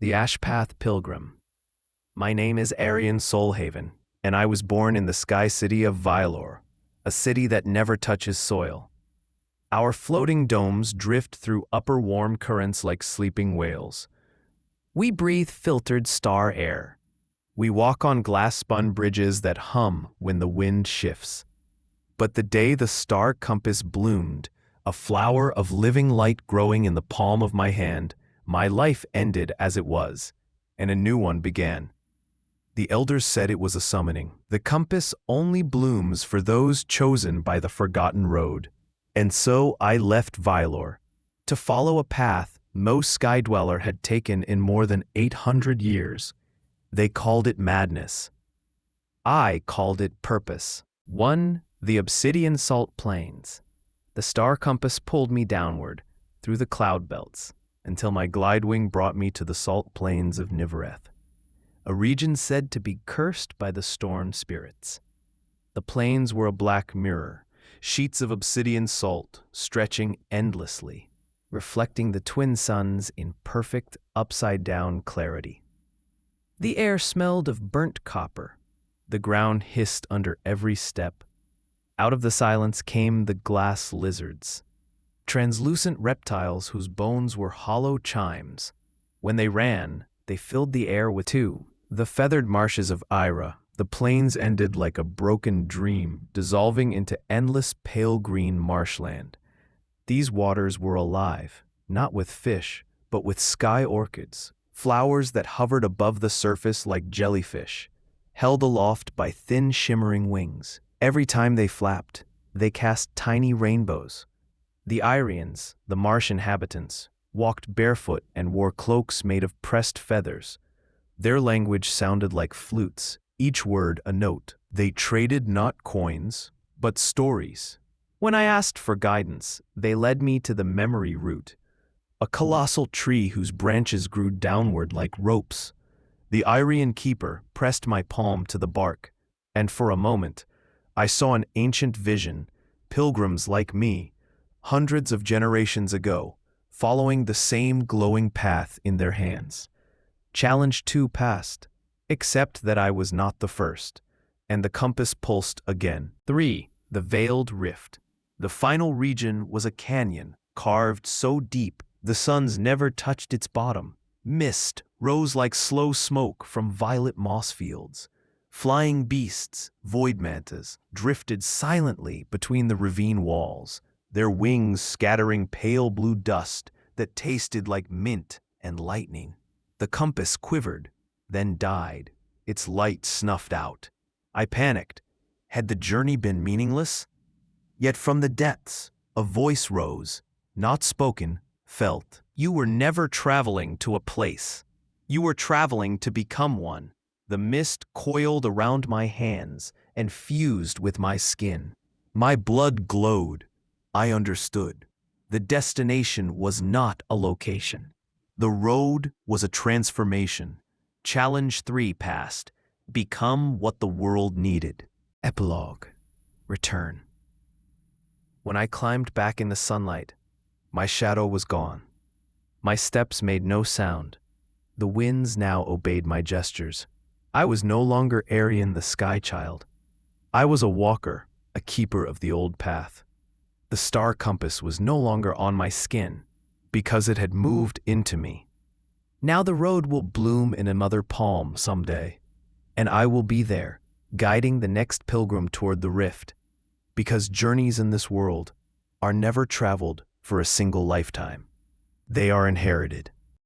The Ash-Path Pilgrim. My name is Aryan Soulhaven, and I was born in the sky city of Vylor, a city that never touches soil. Our floating domes drift through upper warm currents like sleeping whales. We breathe filtered star air. We walk on glass-spun bridges that hum when the wind shifts. But the day the star compass bloomed, a flower of living light growing in the palm of my hand, my life ended as it was, and a new one began. The elders said it was a summoning. The compass only blooms for those chosen by the forgotten road. And so I left Vylor, to follow a path no sky dweller had taken in more than 800 years. They called it madness. I called it purpose. 1. The obsidian salt plains. The star compass pulled me downward, through the cloud belts, until my glide wing brought me to the salt plains of Nivereth, a region said to be cursed by the storm spirits. The plains were a black mirror, sheets of obsidian salt stretching endlessly, reflecting the twin suns in perfect upside-down clarity. The air smelled of burnt copper. The ground hissed under every step. Out of the silence came the glass lizards, translucent reptiles whose bones were hollow chimes. When they ran, they filled the air with the feathered marshes of Ira. The plains ended like a broken dream, dissolving into endless pale green marshland. These waters were alive, not with fish, but with sky orchids, flowers that hovered above the surface like jellyfish, held aloft by thin shimmering wings. Every time they flapped, they cast tiny rainbows. The Irians, the marsh inhabitants, walked barefoot and wore cloaks made of pressed feathers. Their language sounded like flutes, each word a note. They traded not coins, but stories. When I asked for guidance, they led me to the memory root, a colossal tree whose branches grew downward like ropes. The Irian keeper pressed my palm to the bark, and for a moment, I saw an ancient vision, pilgrims like me, hundreds of generations ago, following the same glowing path in their hands. Challenge 2 passed, except that I was not the first, and the compass pulsed again. 3. The Veiled Rift. The final region was a canyon, carved so deep the suns never touched its bottom. Mist rose like slow smoke from violet moss fields. Flying beasts, void mantas, drifted silently between the ravine walls, their wings scattering pale blue dust that tasted like mint and lightning. The compass quivered, then died, its light snuffed out. I panicked. Had the journey been meaningless? Yet from the depths, a voice rose, not spoken, felt. You were never traveling to a place. You were traveling to become one. The mist coiled around my hands and fused with my skin. My blood glowed. I understood. The destination was not a location. The road was a transformation. Challenge 3 passed. Become what the world needed. Epilogue. Return. When I climbed back in the sunlight, my shadow was gone. My steps made no sound. The winds now obeyed my gestures. I was no longer Aryan the Sky Child. I was a walker, a keeper of the old path. The star compass was no longer on my skin, because it had moved into me. Now the road will bloom in another palm someday, and I will be there, guiding the next pilgrim toward the rift, because journeys in this world are never traveled for a single lifetime. They are inherited.